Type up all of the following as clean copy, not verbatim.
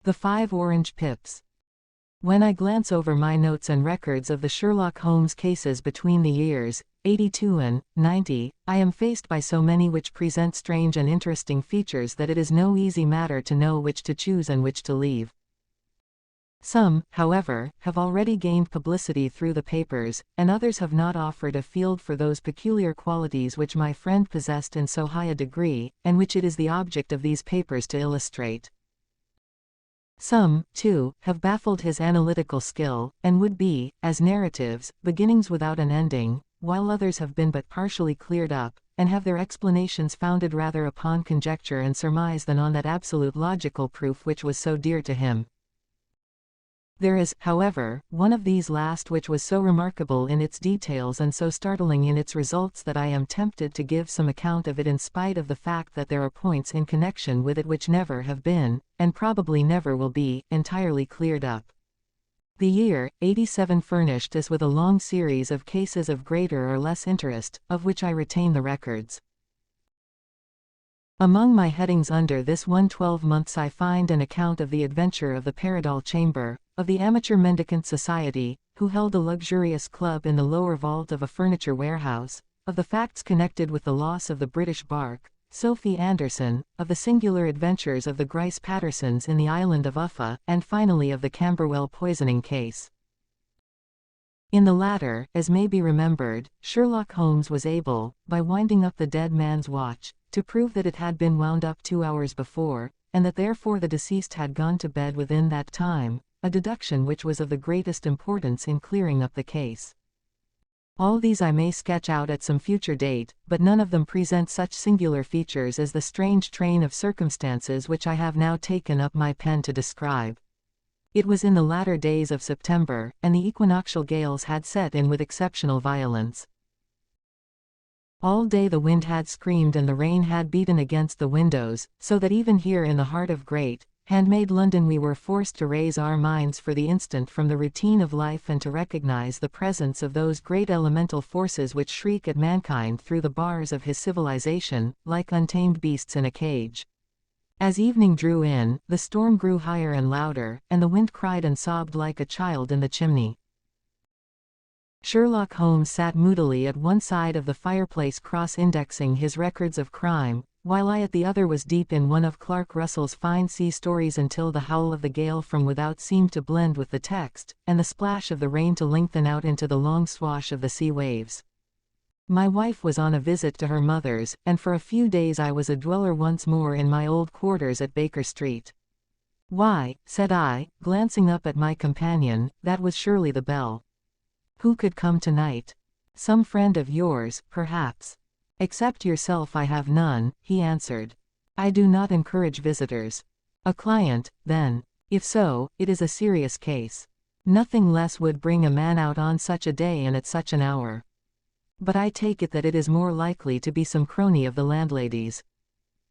The 5 Orange Pips. When I glance over my notes and records of the Sherlock Holmes cases between the years 82 and 90, I am faced by so many which present strange and interesting features that it is no easy matter to know which to choose and which to leave. Some, however, have already gained publicity through the papers, and others have not offered a field for those peculiar qualities which my friend possessed in so high a degree, and which it is the object of these papers to illustrate. Some, too, have baffled his analytical skill, and would be, as narratives, beginnings without an ending, while others have been but partially cleared up, and have their explanations founded rather upon conjecture and surmise than on that absolute logical proof which was so dear to him. There is, however, one of these last which was so remarkable in its details and so startling in its results that I am tempted to give some account of it in spite of the fact that there are points in connection with it which never have been, and probably never will be, entirely cleared up. The year 87 furnished us with a long series of cases of greater or less interest, of which I retain the records. Among my headings under this one 12 months I find an account of the adventure of the Paradol Chamber, of the Amateur Mendicant Society, who held a luxurious club in the lower vault of a furniture warehouse, of the facts connected with the loss of the British bark, Sophie Anderson, of the singular adventures of the Grice Pattersons in the island of Uffa, and finally of the Camberwell poisoning case. In the latter, as may be remembered, Sherlock Holmes was able, by winding up the dead man's watch, to prove that it had been wound up 2 hours before, and that therefore the deceased had gone to bed within that time, a deduction which was of the greatest importance in clearing up the case. All these I may sketch out at some future date, but none of them present such singular features as the strange train of circumstances which I have now taken up my pen to describe. It was in the latter days of September, and the equinoctial gales had set in with exceptional violence. All day the wind had screamed and the rain had beaten against the windows, so that even here in the heart of great, handmade London we were forced to raise our minds for the instant from the routine of life and to recognize the presence of those great elemental forces which shriek at mankind through the bars of his civilization, like untamed beasts in a cage. As evening drew in, the storm grew higher and louder, and the wind cried and sobbed like a child in the chimney. Sherlock Holmes sat moodily at one side of the fireplace cross-indexing his records of crime, while I at the other was deep in one of Clark Russell's fine sea stories until the howl of the gale from without seemed to blend with the text, and the splash of the rain to lengthen out into the long swash of the sea waves. My wife was on a visit to her mother's, and for a few days I was a dweller once more in my old quarters at Baker Street. "Why," said I, glancing up at my companion, "that was surely the bell. Who could come tonight? Some friend of yours, perhaps." "Except yourself I have none," he answered. "I do not encourage visitors." "A client, then? If so, it is a serious case. Nothing less would bring a man out on such a day and at such an hour. But I take it that it is more likely to be some crony of the landlady's."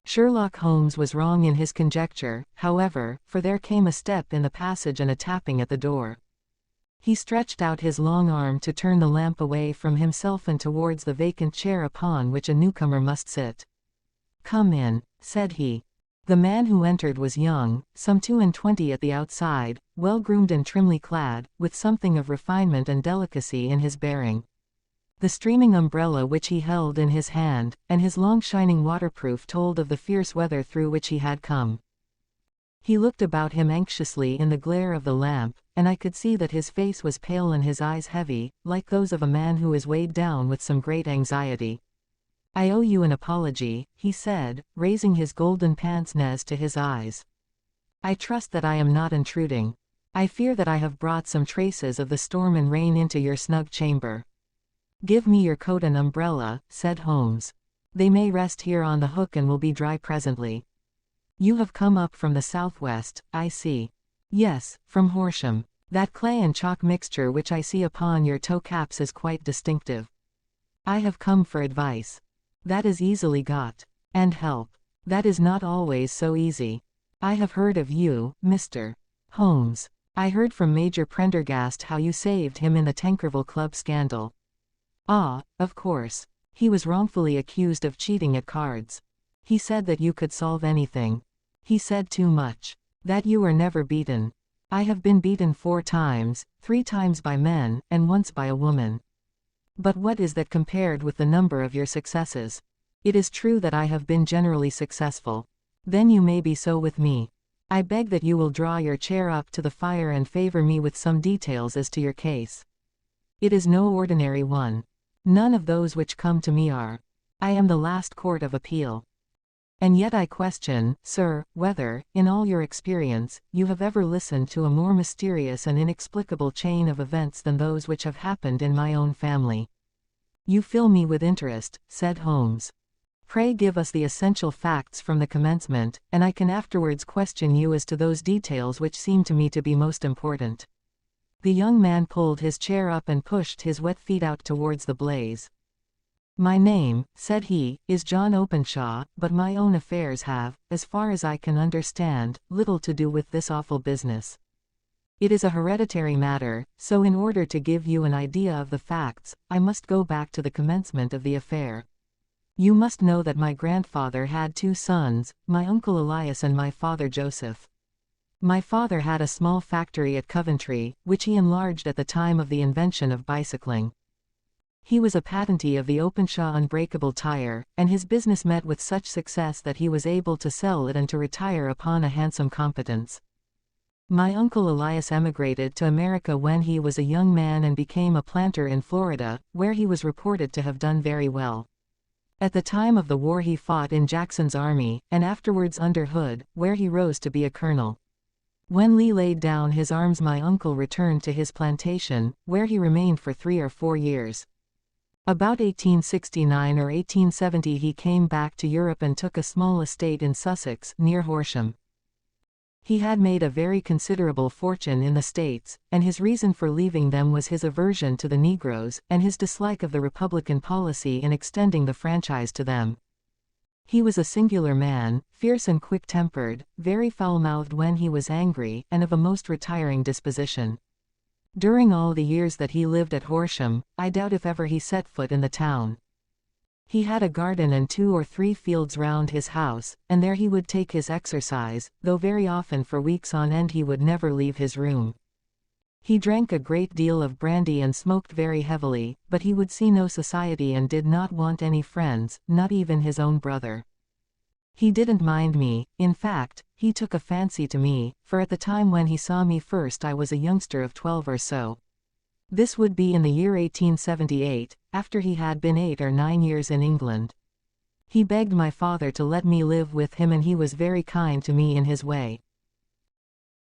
Sherlock Holmes was wrong in his conjecture, however, for there came a step in the passage and a tapping at the door. He stretched out his long arm to turn the lamp away from himself and towards the vacant chair upon which a newcomer must sit. "Come in," said he. The man who entered was young, some 22 at the outside, well-groomed and trimly clad, with something of refinement and delicacy in his bearing. The streaming umbrella which he held in his hand, and his long shining waterproof told of the fierce weather through which he had come. He looked about him anxiously in the glare of the lamp, and I could see that his face was pale and his eyes heavy, like those of a man who is weighed down with some great anxiety. "I owe you an apology," he said, raising his golden pince-nez to his eyes. "I trust that I am not intruding. I fear that I have brought some traces of the storm and rain into your snug chamber." "Give me your coat and umbrella," said Holmes. "They may rest here on the hook and will be dry presently. You have come up from the southwest, I see." "Yes, from Horsham. That clay and chalk mixture which I see upon your toe caps is quite distinctive." "I have come for advice." "That is easily got. And help." "That is not always so easy." "I have heard of you, Mr. Holmes. I heard from Major Prendergast how you saved him in the Tankerville Club scandal." "Ah, of course. He was wrongfully accused of cheating at cards. He said that you could solve anything. He said too much. That you are never beaten. I have been beaten 4 times, 3 times by men, and once by a woman. But what is that compared with the number of your successes? It is true that I have been generally successful. Then you may be so with me. I beg that you will draw your chair up to the fire and favor me with some details as to your case. It is no ordinary one. None of those which come to me are. I am the last court of appeal. And yet I question, sir, whether, in all your experience, you have ever listened to a more mysterious and inexplicable chain of events than those which have happened in my own family. You fill me with interest, said Holmes. Pray give us the essential facts from the commencement, and I can afterwards question you as to those details which seem to me to be most important. The young man pulled his chair up and pushed his wet feet out towards the blaze. My name, said he, is John Openshaw, but my own affairs have, as far as I can understand, little to do with this awful business. It is a hereditary matter, so in order to give you an idea of the facts, I must go back to the commencement of the affair. You must know that my grandfather had 2 sons, my uncle Elias and my father Joseph. My father had a small factory at Coventry, which he enlarged at the time of the invention of bicycling. He was a patentee of the Openshaw unbreakable tire, and his business met with such success that he was able to sell it and to retire upon a handsome competence. My uncle Elias emigrated to America when he was a young man and became a planter in Florida, where he was reported to have done very well. At the time of the war he fought in Jackson's army, and afterwards under Hood, where he rose to be a colonel. When Lee laid down his arms my uncle returned to his plantation, where he remained for 3 or 4 years. About 1869 or 1870 he came back to Europe and took a small estate in Sussex, near Horsham. He had made a very considerable fortune in the States, and his reason for leaving them was his aversion to the Negroes, and his dislike of the Republican policy in extending the franchise to them. He was a singular man, fierce and quick-tempered, very foul-mouthed when he was angry, and of a most retiring disposition. During all the years that he lived at Horsham, I doubt if ever he set foot in the town. He had a garden and 2 or 3 fields round his house, and there he would take his exercise, though very often for weeks on end he would never leave his room. He drank a great deal of brandy and smoked very heavily, but he would see no society and did not want any friends, not even his own brother. He didn't mind me, in fact, he took a fancy to me, for at the time when he saw me first I was a youngster of 12 or so. This would be in the year 1878, after he had been 8 or 9 years in England. He begged my father to let me live with him and he was very kind to me in his way.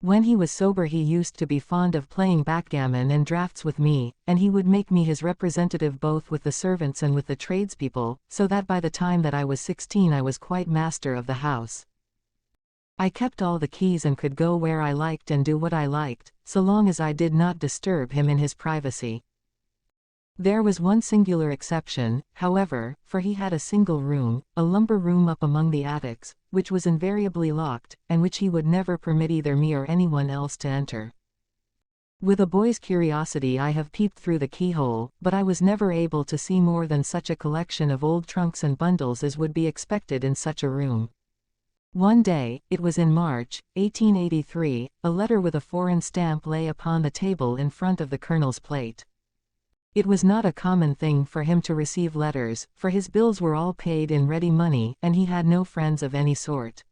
When he was sober he used to be fond of playing backgammon and draughts with me, and he would make me his representative both with the servants and with the tradespeople, so that by the time that I was 16 I was quite master of the house. I kept all the keys and could go where I liked and do what I liked, so long as I did not disturb him in his privacy. There was one singular exception, however, for he had a single room, a lumber room up among the attics, which was invariably locked, and which he would never permit either me or anyone else to enter. With a boy's curiosity I have peeped through the keyhole, but I was never able to see more than such a collection of old trunks and bundles as would be expected in such a room. One day, it was in March, 1883, a letter with a foreign stamp lay upon the table in front of the colonel's plate. It was not a common thing for him to receive letters, for his bills were all paid in ready money, and he had no friends of any sort.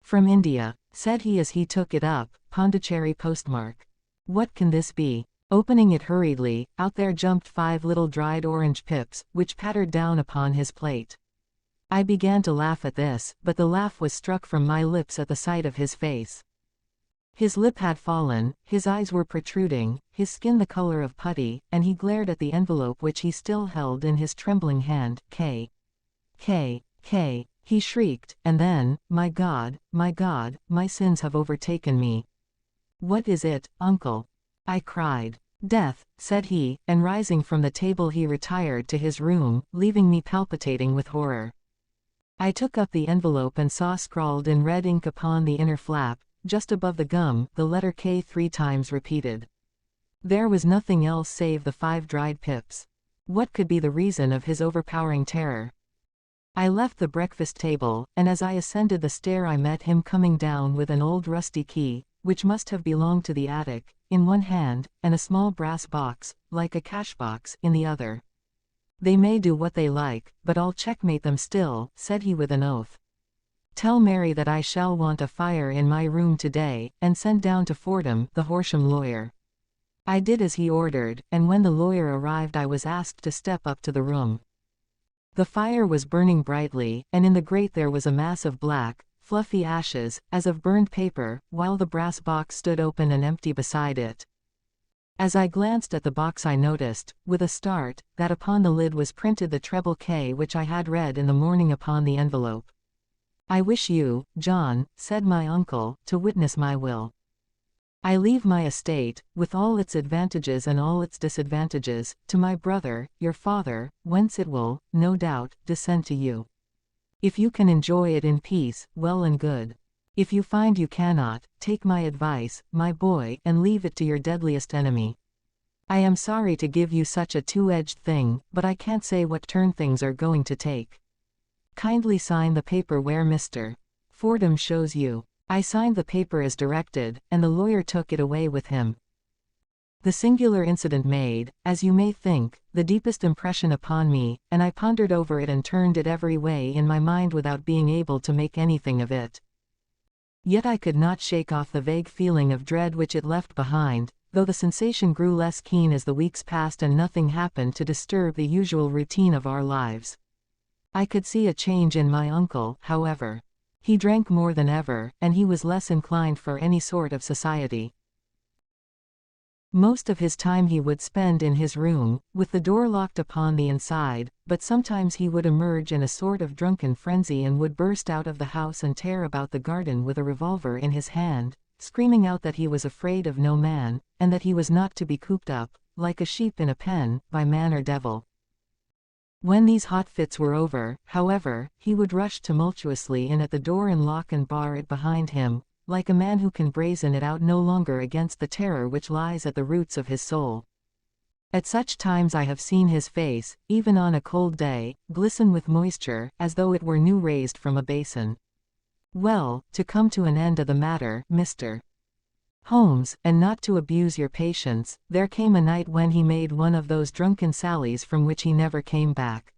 "From India," said he as he took it up, Pondicherry postmark. "What can this be?" Opening it hurriedly, out there jumped 5 little dried orange pips, which pattered down upon his plate. I began to laugh at this, but the laugh was struck from my lips at the sight of his face. His lip had fallen, his eyes were protruding, his skin the color of putty, and he glared at the envelope which he still held in his trembling hand. K. He shrieked, and then, my God, my sins have overtaken me. "What is it, uncle?" I cried. "Death," said he, and rising from the table he retired to his room, leaving me palpitating with horror. I took up the envelope and saw scrawled in red ink upon the inner flap, just above the gum, the letter K 3 times repeated. There was nothing else save the 5 dried pips. What could be the reason of his overpowering terror? I left the breakfast table, and as I ascended the stair I met him coming down with an old rusty key, which must have belonged to the attic, in one hand, and a small brass box, like a cash box, in the other. "They may do what they like, but I'll checkmate them still," said he with an oath. "Tell Mary that I shall want a fire in my room today, and send down to Fordham, the Horsham lawyer." I did as he ordered, and when the lawyer arrived I was asked to step up to the room. The fire was burning brightly, and in the grate there was a mass of black, fluffy ashes, as of burned paper, while the brass box stood open and empty beside it. As I glanced at the box I noticed, with a start, that upon the lid was printed the treble K which I had read in the morning upon the envelope. "I wish you, John," said my uncle, "to witness my will. I leave my estate, with all its advantages and all its disadvantages, to my brother, your father, whence it will, no doubt, descend to you. If you can enjoy it in peace, well and good. If you find you cannot, take my advice, my boy, and leave it to your deadliest enemy. I am sorry to give you such a two-edged thing, but I can't say what turn things are going to take. Kindly sign the paper where Mr. Fordham shows you." I signed the paper as directed, and the lawyer took it away with him. The singular incident made, as you may think, the deepest impression upon me, and I pondered over it and turned it every way in my mind without being able to make anything of it. Yet I could not shake off the vague feeling of dread which it left behind, though the sensation grew less keen as the weeks passed and nothing happened to disturb the usual routine of our lives. I could see a change in my uncle, however. He drank more than ever, and he was less inclined for any sort of society. Most of his time he would spend in his room, with the door locked upon the inside, but sometimes he would emerge in a sort of drunken frenzy and would burst out of the house and tear about the garden with a revolver in his hand, screaming out that he was afraid of no man, and that he was not to be cooped up, like a sheep in a pen, by man or devil. When these hot fits were over, however, he would rush tumultuously in at the door and lock and bar it behind him, like a man who can brazen it out no longer against the terror which lies at the roots of his soul. At such times I have seen his face, even on a cold day, glisten with moisture, as though it were new raised from a basin. "Well, to come to an end of the matter, Mr. Holmes, and not to abuse your patience, there came a night when he made one of those drunken sallies from which he never came back.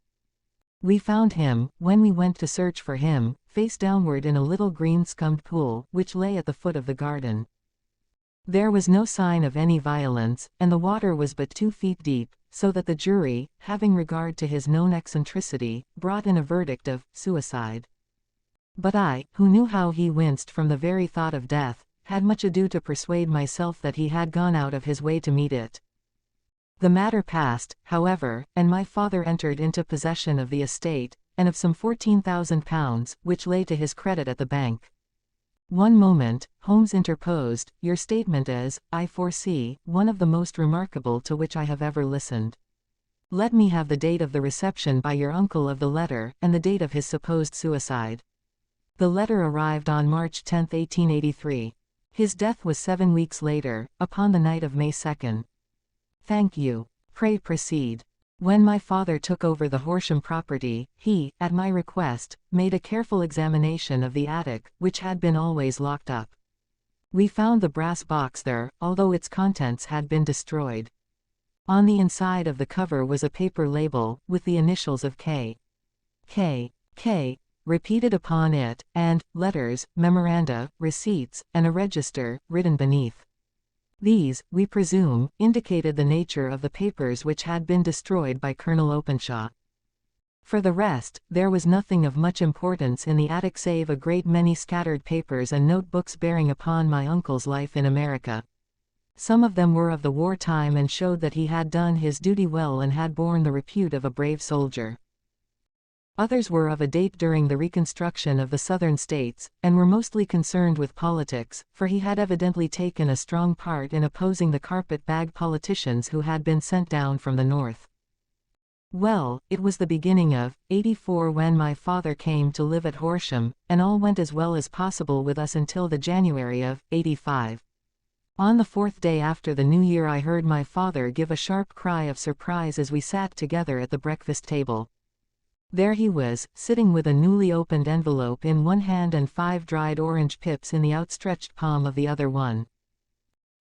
We found him, when we went to search for him, face downward in a little green scummed pool, which lay at the foot of the garden. There was no sign of any violence, and the water was but 2 feet deep, so that the jury, having regard to his known eccentricity, brought in a verdict of suicide. But I, who knew how he winced from the very thought of death, had much ado to persuade myself that he had gone out of his way to meet it. The matter passed, however, and my father entered into possession of the estate, and of some £14,000, which lay to his credit at the bank. "One moment," Holmes interposed, "your statement is, I foresee, one of the most remarkable to which I have ever listened. Let me have the date of the reception by your uncle of the letter, and the date of his supposed suicide." The letter arrived on March 10, 1883. His death was 7 weeks later, upon the night of May 2. "Thank you. Pray proceed." When my father took over the Horsham property, he, at my request, made a careful examination of the attic, which had been always locked up. We found the brass box there, although its contents had been destroyed. On the inside of the cover was a paper label, with the initials of K. Repeated upon it, and letters, memoranda, receipts, and a register, written beneath. These, we presume, indicated the nature of the papers which had been destroyed by Colonel Openshaw. For the rest, there was nothing of much importance in the attic save a great many scattered papers and notebooks bearing upon my uncle's life in America. Some of them were of the war time and showed that he had done his duty well and had borne the repute of a brave soldier. Others were of a date during the reconstruction of the Southern states, and were mostly concerned with politics, for he had evidently taken a strong part in opposing the carpet-bag politicians who had been sent down from the North. Well, it was the beginning of '84 when my father came to live at Horsham, and all went as well as possible with us until the January of '85. On the 4th day after the New Year I heard my father give a sharp cry of surprise as we sat together at the breakfast table. There he was, sitting with a newly opened envelope in one hand and 5 dried orange pips in the outstretched palm of the other one.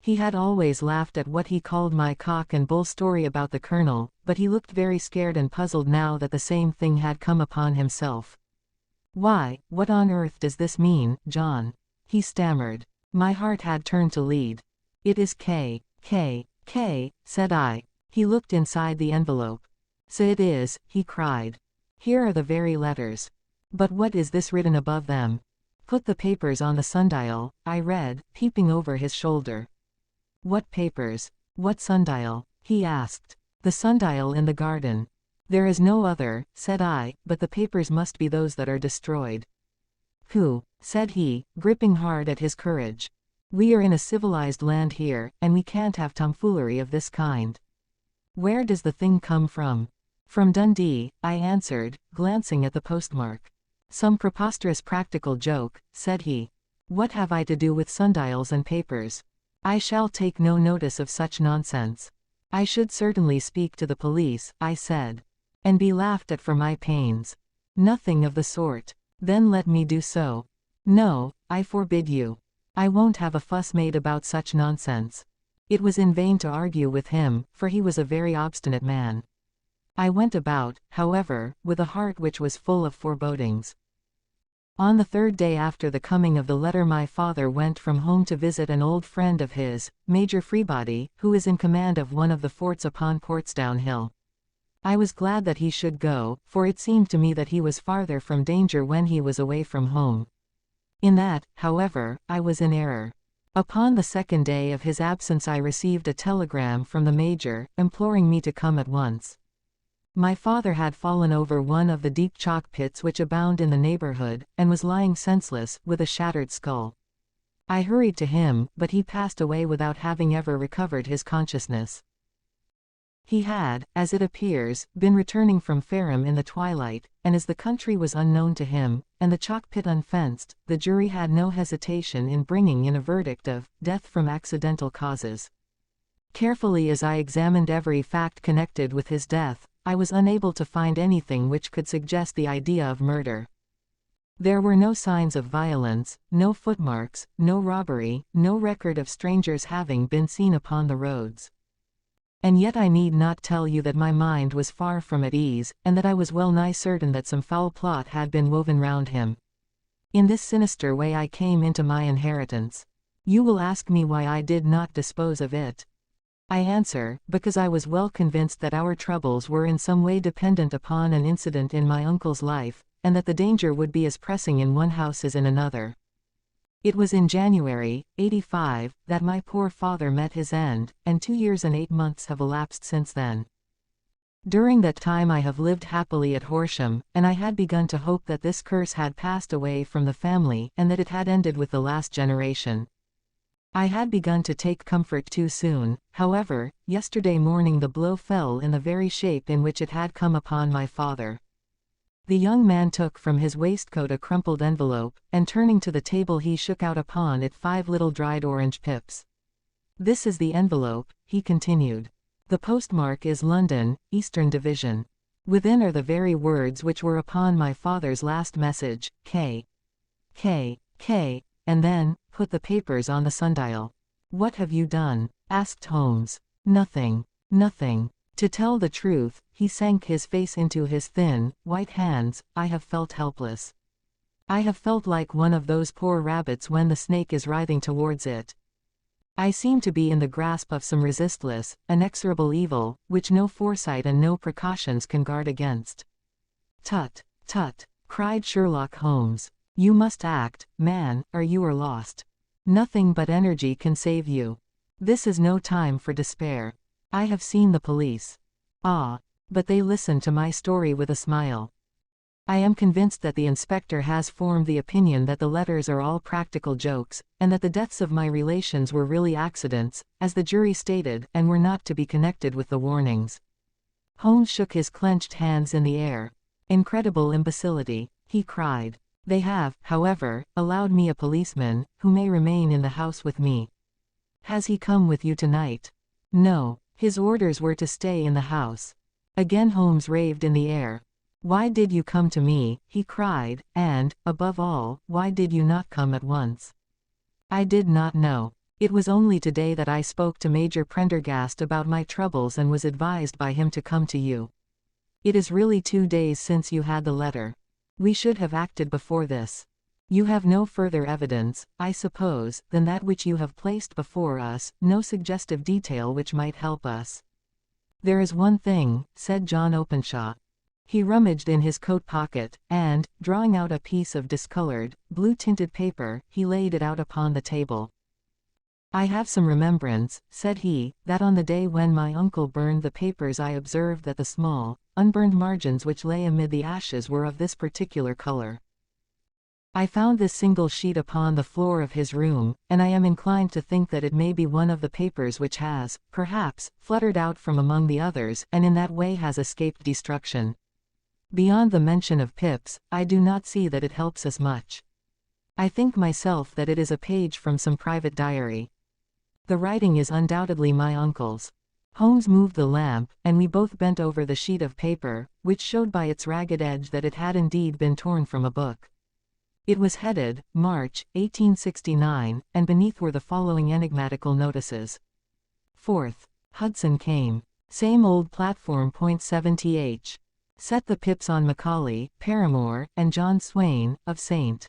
He had always laughed at what he called my cock and bull story about the colonel, but he looked very scared and puzzled now that the same thing had come upon himself. "Why, what on earth does this mean, John?" he stammered. My heart had turned to lead. "It is K, said I. He looked inside the envelope. "So it is," he cried. "Here are the very letters. But what is this written above them?" "Put the papers on the sundial," I read, peeping over his shoulder. "What papers? What sundial?" he asked. "The sundial in the garden." "There is no other," said I, "but the papers must be those that are destroyed." "Pooh," said he, gripping hard at his courage. "We are in a civilized land here, and we can't have tomfoolery of this kind. Where does the thing come from?" "From Dundee," I answered, glancing at the postmark. "Some preposterous practical joke," said he. "What have I to do with sundials and papers? I shall take no notice of such nonsense." "I should certainly speak to the police," I said. "And be laughed at for my pains." "Nothing of the sort." "Then let me do so." "No, I forbid you. I won't have a fuss made about such nonsense." It was in vain to argue with him, for he was a very obstinate man. I went about, however, with a heart which was full of forebodings. On the 3rd day after the coming of the letter my father went from home to visit an old friend of his, Major Freebody, who is in command of one of the forts upon Portsdown Hill. I was glad that he should go, for it seemed to me that he was farther from danger when he was away from home. In that, however, I was in error. Upon the 2nd day of his absence I received a telegram from the Major, imploring me to come at once. My father had fallen over one of the deep chalk pits which abound in the neighborhood, and was lying senseless, with a shattered skull. I hurried to him, but he passed away without having ever recovered his consciousness. He had, as it appears, been returning from Fareham in the twilight, and as the country was unknown to him, and the chalk pit unfenced, the jury had no hesitation in bringing in a verdict of death from accidental causes. Carefully as I examined every fact connected with his death, I was unable to find anything which could suggest the idea of murder. There were no signs of violence, no footmarks, no robbery, no record of strangers having been seen upon the roads. And yet I need not tell you that my mind was far from at ease, and that I was well nigh certain that some foul plot had been woven round him. In this sinister way I came into my inheritance. You will ask me why I did not dispose of it. I answer, because I was well convinced that our troubles were in some way dependent upon an incident in my uncle's life, and that the danger would be as pressing in one house as in another. It was in January, '85, that my poor father met his end, and 2 years and 8 months have elapsed since then. During that time I have lived happily at Horsham, and I had begun to hope that this curse had passed away from the family, and that it had ended with the last generation. I had begun to take comfort too soon. However, yesterday morning the blow fell in the very shape in which it had come upon my father. The young man took from his waistcoat a crumpled envelope, and turning to the table he shook out upon it 5 little dried orange pips. "This is the envelope," he continued. "The postmark is London, Eastern Division. Within are the very words which were upon my father's last message, K. And then, put the papers on the sundial." "What have you done?" asked Holmes. Nothing. To tell the truth," he sank his face into his thin, white hands, "I have felt helpless. I have felt like one of those poor rabbits when the snake is writhing towards it. I seem to be in the grasp of some resistless, inexorable evil, which no foresight and no precautions can guard against." "Tut, cried Sherlock Holmes. "You must act, man, or you are lost. Nothing but energy can save you. This is no time for despair. I have seen the police. Ah, but they listen to my story with a smile. I am convinced that the inspector has formed the opinion that the letters are all practical jokes, and that the deaths of my relations were really accidents, as the jury stated, and were not to be connected with the warnings." Holmes shook his clenched hands in the air. "Incredible imbecility," he cried. "They have, however, allowed me a policeman, who may remain in the house with me." "Has he come with you tonight?" "No, his orders were to stay in the house." Again Holmes raved in the air. Why did you come to me, he cried, and, above all, why did you not come at once? I did not know. It was only today that I spoke to Major Prendergast about my troubles and was advised by him to come to you. It is really 2 days since you had the letter. We should have acted before this. You have no further evidence, I suppose, than that which you have placed before us, no suggestive detail which might help us. There is one thing, said John Openshaw. He rummaged in his coat pocket, and, drawing out a piece of discolored, blue-tinted paper, he laid it out upon the table. I have some remembrance, said he, that on the day when my uncle burned the papers I observed that the small, unburned margins which lay amid the ashes were of this particular color. I found this single sheet upon the floor of his room, and I am inclined to think that it may be one of the papers which has, perhaps, fluttered out from among the others, and in that way has escaped destruction. Beyond the mention of pips, I do not see that it helps us much. I think myself that it is a page from some private diary. The writing is undoubtedly my uncle's. Holmes moved the lamp, and we both bent over the sheet of paper, which showed by its ragged edge that it had indeed been torn from a book. It was headed, March, 1869, and beneath were the following enigmatical notices. 4th. Hudson came. Same old platform. 70th. Set the pips on Macaulay, Paramore, and John Swain, of St.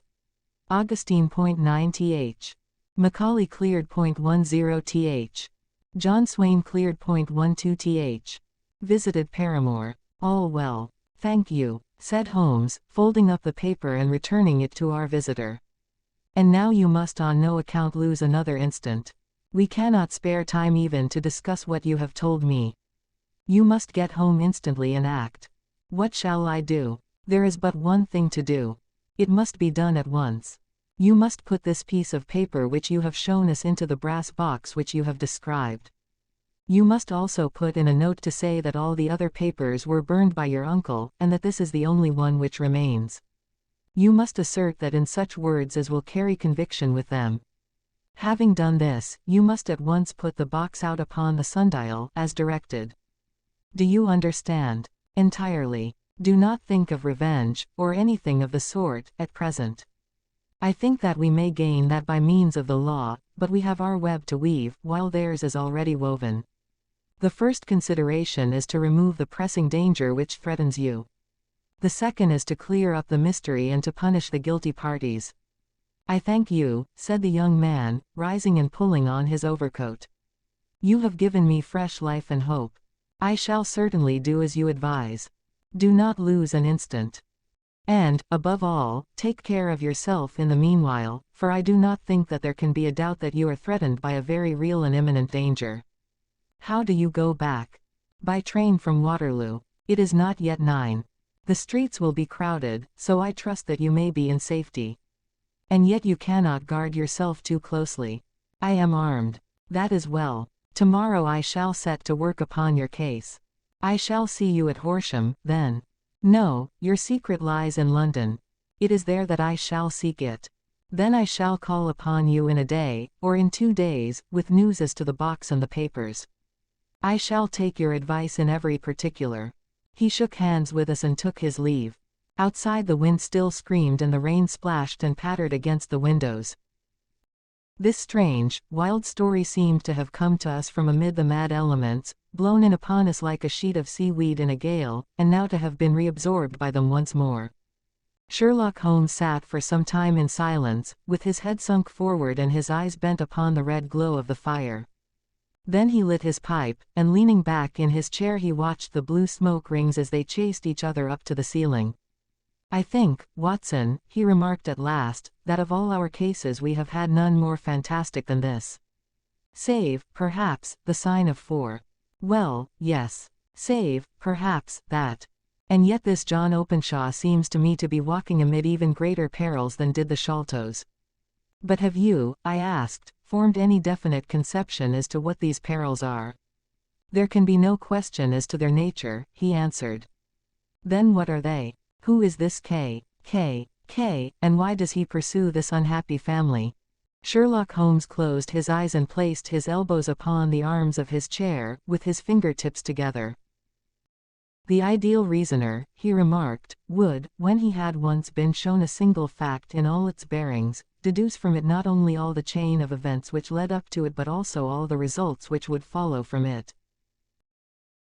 Augustine. 9th. Macaulay cleared. 10th. John Swain cleared. 12th. Visited Paramore. All well. Thank you, said Holmes, folding up the paper and returning it to our visitor. And now you must on no account lose another instant. We cannot spare time even to discuss what you have told me. You must get home instantly and act. What shall I do? There is but one thing to do. It must be done at once. You must put this piece of paper which you have shown us into the brass box which you have described. You must also put in a note to say that all the other papers were burned by your uncle, and that this is the only one which remains. You must assert that in such words as will carry conviction with them. Having done this, you must at once put the box out upon the sundial, as directed. Do you understand? Entirely. Do not think of revenge, or anything of the sort, at present. I think that we may gain that by means of the law, but we have our web to weave, while theirs is already woven. The first consideration is to remove the pressing danger which threatens you. The second is to clear up the mystery and to punish the guilty parties. I thank you, said the young man, rising and pulling on his overcoat. You have given me fresh life and hope. I shall certainly do as you advise. Do not lose an instant. And, above all, take care of yourself in the meanwhile, for I do not think that there can be a doubt that you are threatened by a very real and imminent danger. How do you go back? By train from Waterloo. It is not yet 9. The streets will be crowded, so I trust that you may be in safety. And yet you cannot guard yourself too closely. I am armed. That is well. Tomorrow I shall set to work upon your case. I shall see you at Horsham, then. No, your secret lies in London. It is there that I shall seek it. Then I shall call upon you in a day, or in 2 days, with news as to the box and the papers. I shall take your advice in every particular. He shook hands with us and took his leave. Outside the wind still screamed and the rain splashed and pattered against the windows. This strange, wild story seemed to have come to us from amid the mad elements, blown in upon us like a sheet of seaweed in a gale, and now to have been reabsorbed by them once more. Sherlock Holmes sat for some time in silence, with his head sunk forward and his eyes bent upon the red glow of the fire. Then he lit his pipe, and leaning back in his chair he watched the blue smoke rings as they chased each other up to the ceiling. I think, Watson, he remarked at last, that of all our cases we have had none more fantastic than this. Save, perhaps, the sign of 4. Well, yes. Save, perhaps, that. And yet this John Openshaw seems to me to be walking amid even greater perils than did the Sholtos. But have you, I asked, formed any definite conception as to what these perils are? There can be no question as to their nature, he answered. Then what are they? Who is this K, and why does he pursue this unhappy family? Sherlock Holmes closed his eyes and placed his elbows upon the arms of his chair, with his fingertips together. The ideal reasoner, he remarked, would, when he had once been shown a single fact in all its bearings, deduce from it not only all the chain of events which led up to it but also all the results which would follow from it.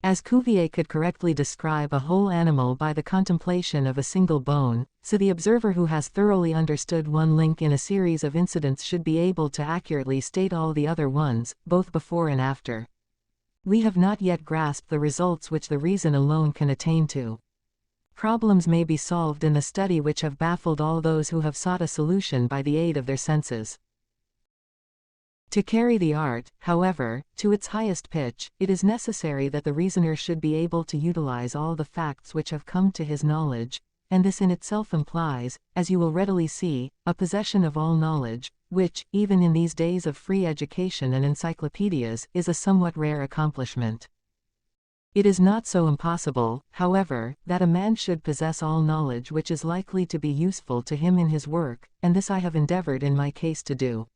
As Cuvier could correctly describe a whole animal by the contemplation of a single bone, so the observer who has thoroughly understood one link in a series of incidents should be able to accurately state all the other ones, both before and after. We have not yet grasped the results which the reason alone can attain to. Problems may be solved in the study which have baffled all those who have sought a solution by the aid of their senses. To carry the art, however, to its highest pitch, it is necessary that the reasoner should be able to utilize all the facts which have come to his knowledge, and this in itself implies, as you will readily see, a possession of all knowledge, which, even in these days of free education and encyclopedias, is a somewhat rare accomplishment. It is not so impossible, however, that a man should possess all knowledge which is likely to be useful to him in his work, and this I have endeavored in my case to do.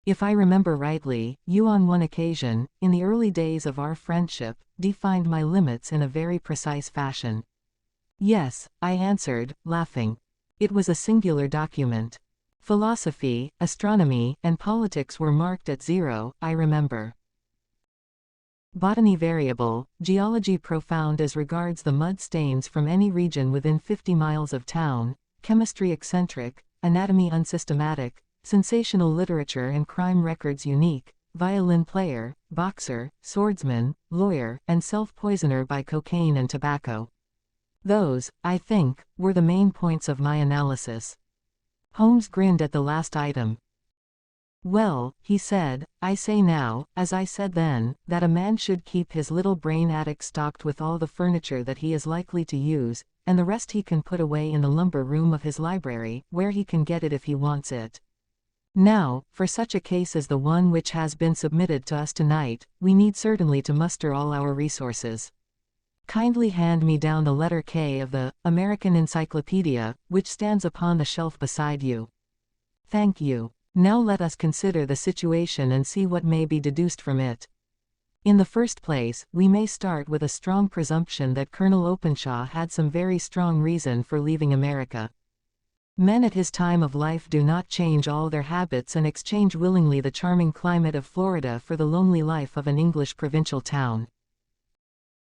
If I remember rightly, you on one occasion, in the early days of our friendship, defined my limits in a very precise fashion. Yes, I answered, laughing. It was a singular document. Philosophy, astronomy, and politics were marked at 0, I remember. Botany variable, geology profound as regards the mud stains from any region within 50 miles of town, chemistry eccentric, anatomy unsystematic, sensational literature and crime records unique, violin player, boxer, swordsman, lawyer, and self-poisoner by cocaine and tobacco. Those, I think, were the main points of my analysis. Holmes grinned at the last item. Well, he said, I say now, as I said then, that a man should keep his little brain attic stocked with all the furniture that he is likely to use, and the rest he can put away in the lumber room of his library, where he can get it if he wants it. Now, for such a case as the one which has been submitted to us tonight, we need certainly to muster all our resources. Kindly hand me down the letter K of the American Encyclopedia, which stands upon the shelf beside you. Thank you. Now let us consider the situation and see what may be deduced from it. In the first place, we may start with a strong presumption that Colonel Openshaw had some very strong reason for leaving America. Men at his time of life do not change all their habits and exchange willingly the charming climate of Florida for the lonely life of an English provincial town.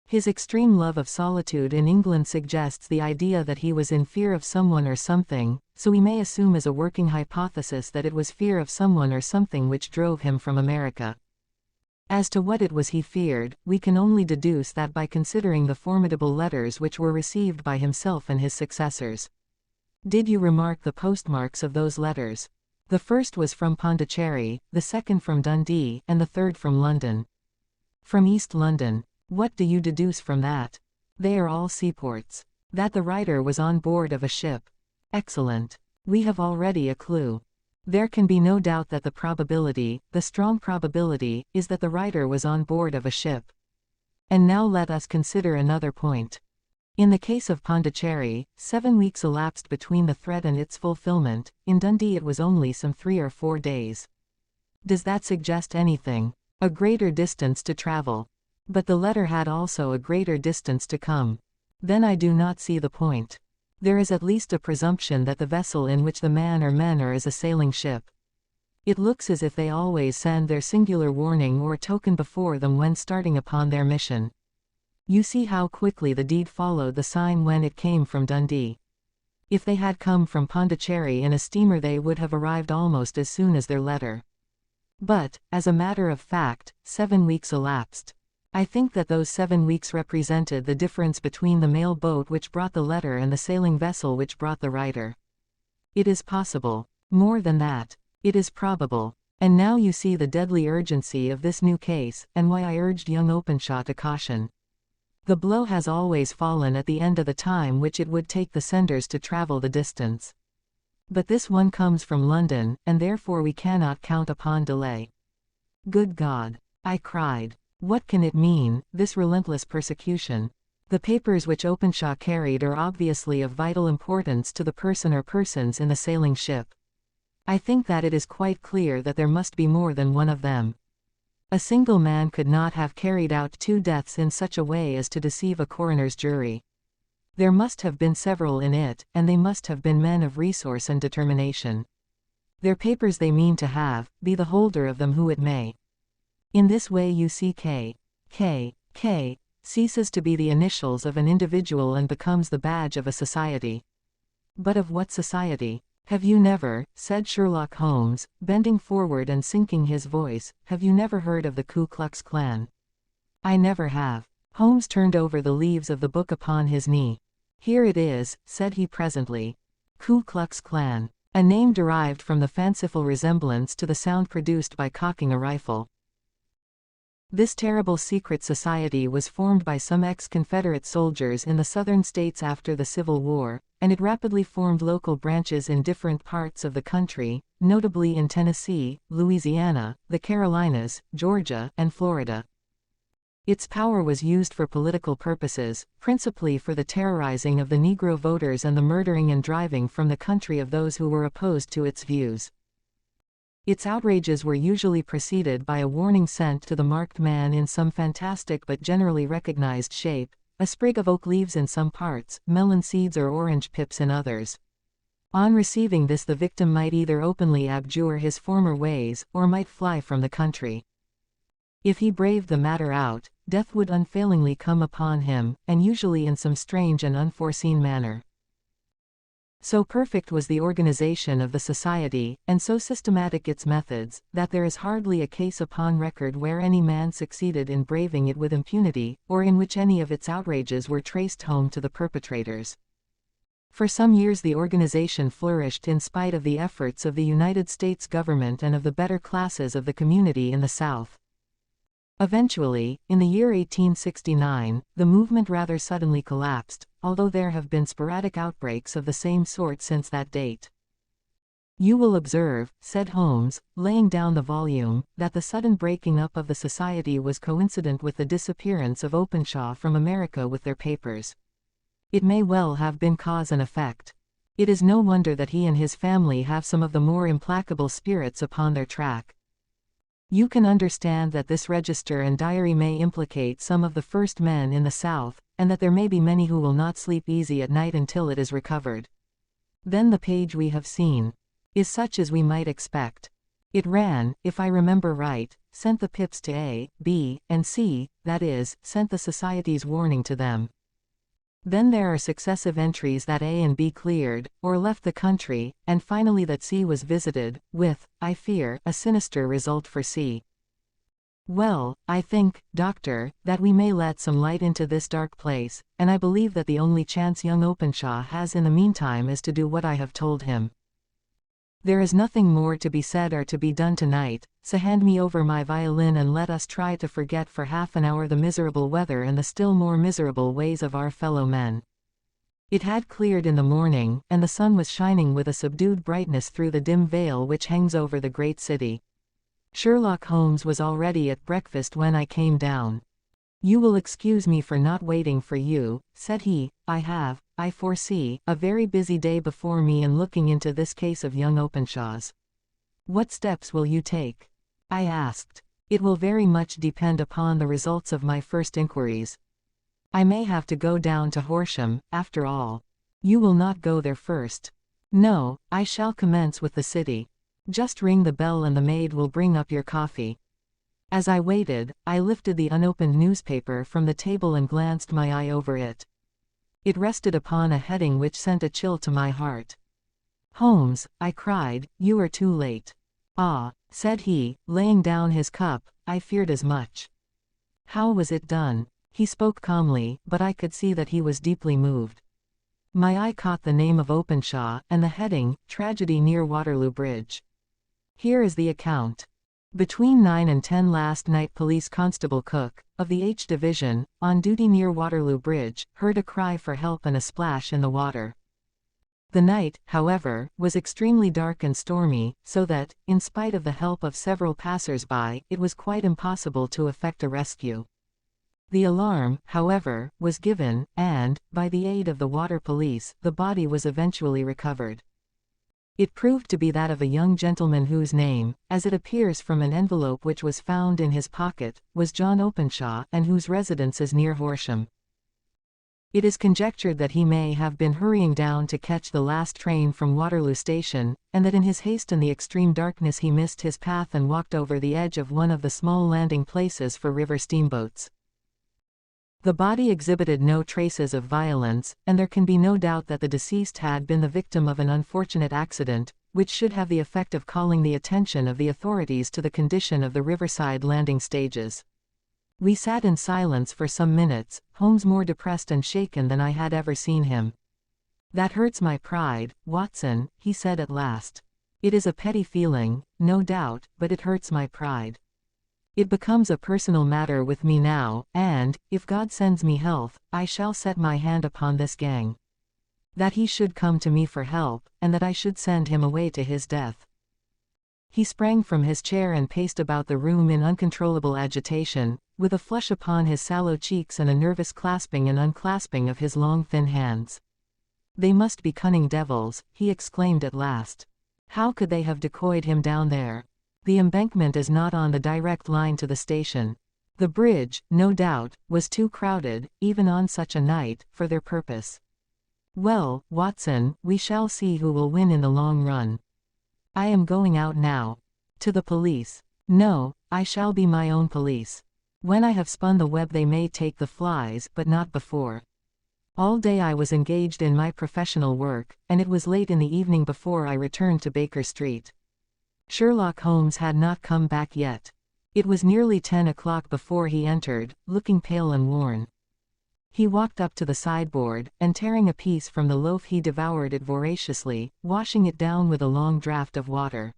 His extreme love of solitude in England suggests the idea that he was in fear of someone or something, so we may assume as a working hypothesis that it was fear of someone or something which drove him from America. As to what it was he feared, we can only deduce that by considering the formidable letters which were received by himself and his successors. Did you remark the postmarks of those letters? The first was from Pondicherry, the second from Dundee, and the third from London. From East London. What do you deduce from that? They are all seaports. That the writer was on board of a ship. Excellent. We have already a clue. There can be no doubt that the probability, the strong probability, is that the writer was on board of a ship. And now let us consider another point. In the case of Pondicherry, 7 weeks elapsed between the threat and its fulfillment. In Dundee it was only some 3 or 4 days. Does that suggest anything? A greater distance to travel. But the letter had also a greater distance to come. Then I do not see the point. There is at least a presumption that the vessel in which the man or men are is a sailing ship. It looks as if they always send their singular warning or token before them when starting upon their mission. You see how quickly the deed followed the sign when it came from Dundee. If they had come from Pondicherry in a steamer they would have arrived almost as soon as their letter. But, as a matter of fact, 7 weeks elapsed. I think that those 7 weeks represented the difference between the mail boat which brought the letter and the sailing vessel which brought the writer. It is possible. More than that. It is probable. And now you see the deadly urgency of this new case, and why I urged young Openshaw to caution. The blow has always fallen at the end of the time which it would take the senders to travel the distance. But this one comes from London, and therefore we cannot count upon delay. Good God! I cried. What can it mean, this relentless persecution? The papers which Openshaw carried are obviously of vital importance to the person or persons in the sailing ship. I think that it is quite clear that there must be more than one of them. A single man could not have carried out 2 deaths in such a way as to deceive a coroner's jury. There must have been several in it, and they must have been men of resource and determination. Their papers they mean to have, be the holder of them who it may. In this way K ceases to be the initials of an individual and becomes the badge of a society. But of what society? Have you never, said Sherlock Holmes, bending forward and sinking his voice, have you never heard of the Ku Klux Klan? I never have. Holmes turned over the leaves of the book upon his knee. Here it is, said he presently. Ku Klux Klan. A name derived from the fanciful resemblance to the sound produced by cocking a rifle. This terrible secret society was formed by some ex-Confederate soldiers in the southern states after the Civil War, and it rapidly formed local branches in different parts of the country, notably in Tennessee, Louisiana, the Carolinas, Georgia, and Florida. Its power was used for political purposes, principally for the terrorizing of the Negro voters and the murdering and driving from the country of those who were opposed to its views. Its outrages were usually preceded by a warning sent to the marked man in some fantastic but generally recognized shape, a sprig of oak leaves in some parts, melon seeds or orange pips in others. On receiving this, the victim might either openly abjure his former ways, or might fly from the country. If he braved the matter out, death would unfailingly come upon him, and usually in some strange and unforeseen manner. So perfect was the organization of the society, and so systematic its methods, that there is hardly a case upon record where any man succeeded in braving it with impunity, or in which any of its outrages were traced home to the perpetrators. For some years the organization flourished in spite of the efforts of the United States government and of the better classes of the community in the South. Eventually, in the year 1869, the movement rather suddenly collapsed, although there have been sporadic outbreaks of the same sort since that date. You will observe, said Holmes, laying down the volume, that the sudden breaking up of the society was coincident with the disappearance of Openshaw from America with their papers. It may well have been cause and effect. It is no wonder that he and his family have some of the more implacable spirits upon their track. You can understand that this register and diary may implicate some of the first men in the South, and that there may be many who will not sleep easy at night until it is recovered. Then the page we have seen is such as we might expect. It ran, if I remember right, sent the pips to A, B, and C, that is, sent the society's warning to them. Then there are successive entries that A and B cleared, or left the country, and finally that C was visited, with, I fear, a sinister result for C. Well, I think, Doctor, that we may let some light into this dark place, and I believe that the only chance young Openshaw has in the meantime is to do what I have told him. There is nothing more to be said or to be done tonight, so hand me over my violin and let us try to forget for half an hour the miserable weather and the still more miserable ways of our fellow men. It had cleared in the morning, and the sun was shining with a subdued brightness through the dim veil which hangs over the great city. Sherlock Holmes was already at breakfast when I came down. You will excuse me for not waiting for you, said he. I foresee, a very busy day before me in looking into this case of young Openshaw's. What steps will you take? I asked. It will very much depend upon the results of my first inquiries. I may have to go down to Horsham, after all. You will not go there first. No, I shall commence with the city. Just ring the bell and the maid will bring up your coffee. As I waited, I lifted the unopened newspaper from the table and glanced my eye over it. It rested upon a heading which sent a chill to my heart. Holmes, I cried, you are too late. Ah, said he, laying down his cup, I feared as much. How was it done? He spoke calmly, but I could see that he was deeply moved. My eye caught the name of Openshaw, and the heading, Tragedy near Waterloo Bridge. Here is the account. Between 9 and 10 last night Police Constable Cook, of the H Division, on duty near Waterloo Bridge, heard a cry for help and a splash in the water. The night, however, was extremely dark and stormy, so that, in spite of the help of several passers-by, it was quite impossible to effect a rescue. The alarm, however, was given, and, by the aid of the water police, the body was eventually recovered. It proved to be that of a young gentleman whose name, as it appears from an envelope which was found in his pocket, was John Openshaw, and whose residence is near Horsham. It is conjectured that he may have been hurrying down to catch the last train from Waterloo Station, and that in his haste in the extreme darkness he missed his path and walked over the edge of one of the small landing places for river steamboats. The body exhibited no traces of violence, and there can be no doubt that the deceased had been the victim of an unfortunate accident, which should have the effect of calling the attention of the authorities to the condition of the riverside landing stages. We sat in silence for some minutes, Holmes more depressed and shaken than I had ever seen him. "That hurts my pride, Watson," he said at last. "It is a petty feeling, no doubt, but it hurts my pride. It becomes a personal matter with me now, and, if God sends me health, I shall set my hand upon this gang. That he should come to me for help, and that I should send him away to his death." He sprang from his chair and paced about the room in uncontrollable agitation, with a flush upon his sallow cheeks and a nervous clasping and unclasping of his long thin hands. "They must be cunning devils," he exclaimed at last. "How could they have decoyed him down there? The embankment is not on the direct line to the station. The bridge, no doubt, was too crowded, even on such a night, for their purpose. Well, Watson, we shall see who will win in the long run. I am going out now. To the police. No, I shall be my own police. When I have spun the web they may take the flies, but not before. All day I was engaged in my professional work, and it was late in the evening before I returned to Baker Street. Sherlock Holmes had not come back yet. It was nearly 10 o'clock before he entered, looking pale and worn. He walked up to the sideboard, and tearing a piece from the loaf he devoured it voraciously, washing it down with a long draught of water.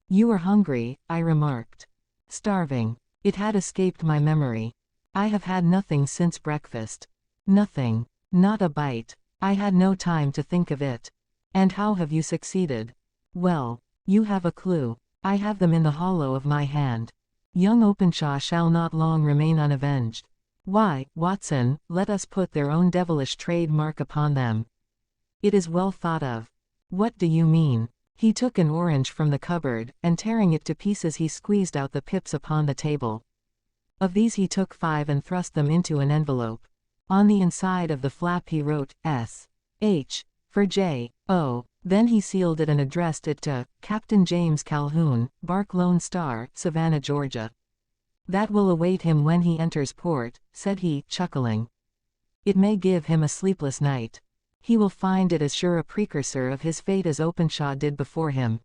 "You are hungry," I remarked. "Starving. It had escaped my memory. I have had nothing since breakfast. Nothing. Not a bite. I had no time to think of it." "And how have you succeeded?" "Well, you have a clue. I have them in the hollow of my hand. Young Openshaw shall not long remain unavenged. Why, Watson, let us put their own devilish trademark upon them. It is well thought of." "What do you mean?" He took an orange from the cupboard, and tearing it to pieces he squeezed out the pips upon the table. Of these he took 5 and thrust them into an envelope. On the inside of the flap he wrote, S.H. for J.O. Then he sealed it and addressed it to Captain James Calhoun, Bark Lone Star, Savannah, Georgia. "That will await him when he enters port," said he, chuckling. "It may give him a sleepless night. He will find it as sure a precursor of his fate as Openshaw did before him."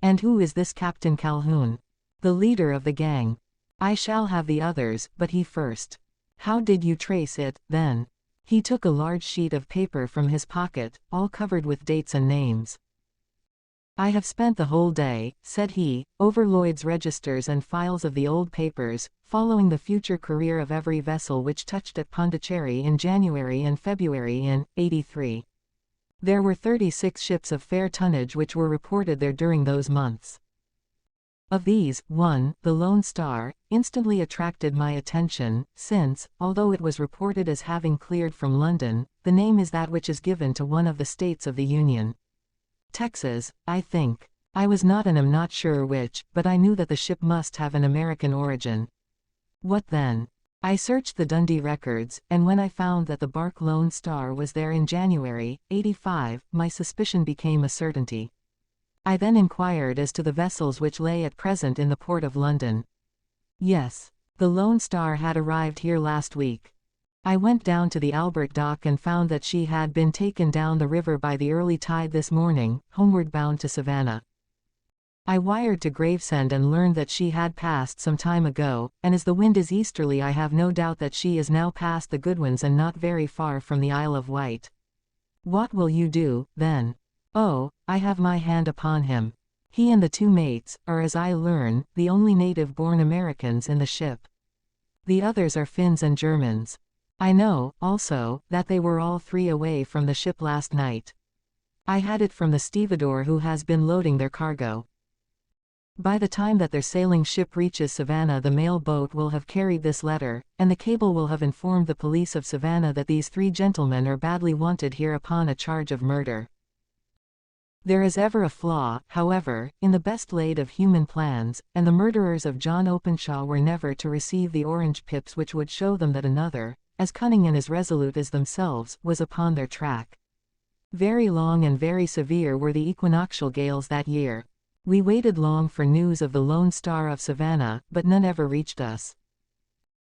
"And who is this Captain Calhoun?" "The leader of the gang. I shall have the others, but he first." "How did you trace it, then?" He took a large sheet of paper from his pocket, all covered with dates and names. "I have spent the whole day," said he, "over Lloyd's registers and files of the old papers, following the future career of every vessel which touched at Pondicherry in January and February in '83. There were 36 ships of fair tonnage which were reported there during those months. Of these, one, the Lone Star, instantly attracted my attention, since, although it was reported as having cleared from London, the name is that which is given to one of the states of the Union. Texas, I think. I was not and am not sure which, but I knew that the ship must have an American origin. What then? I searched the Dundee records, and when I found that the bark Lone Star was there in January, '85, my suspicion became a certainty. I then inquired as to the vessels which lay at present in the port of London. Yes, the Lone Star had arrived here last week. I went down to the Albert Dock and found that she had been taken down the river by the early tide this morning, homeward bound to Savannah. I wired to Gravesend and learned that she had passed some time ago, and as the wind is easterly I have no doubt that she is now past the Goodwins and not very far from the Isle of Wight. What will you do, then? Oh, I have my hand upon him. He and the 2 mates are, as I learn, the only native-born Americans in the ship. The others are Finns and Germans. I know, also, that they were all 3 away from the ship last night. I had it from the stevedore who has been loading their cargo. By the time that their sailing ship reaches Savannah the mail boat will have carried this letter, and the cable will have informed the police of Savannah that these 3 gentlemen are badly wanted here upon a charge of murder. There is ever a flaw, however, in the best laid of human plans, and the murderers of John Openshaw were never to receive the orange pips which would show them that another, as cunning and as resolute as themselves, was upon their track. Very long and very severe were the equinoctial gales that year. We waited long for news of the Lone Star of Savannah, but none ever reached us.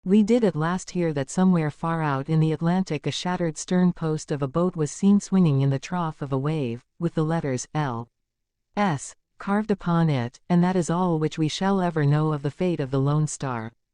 We did at last hear that somewhere far out in the Atlantic a shattered stern post of a boat was seen swinging in the trough of a wave, with the letters L.S. carved upon it, and that is all which we shall ever know of the fate of the Lone Star.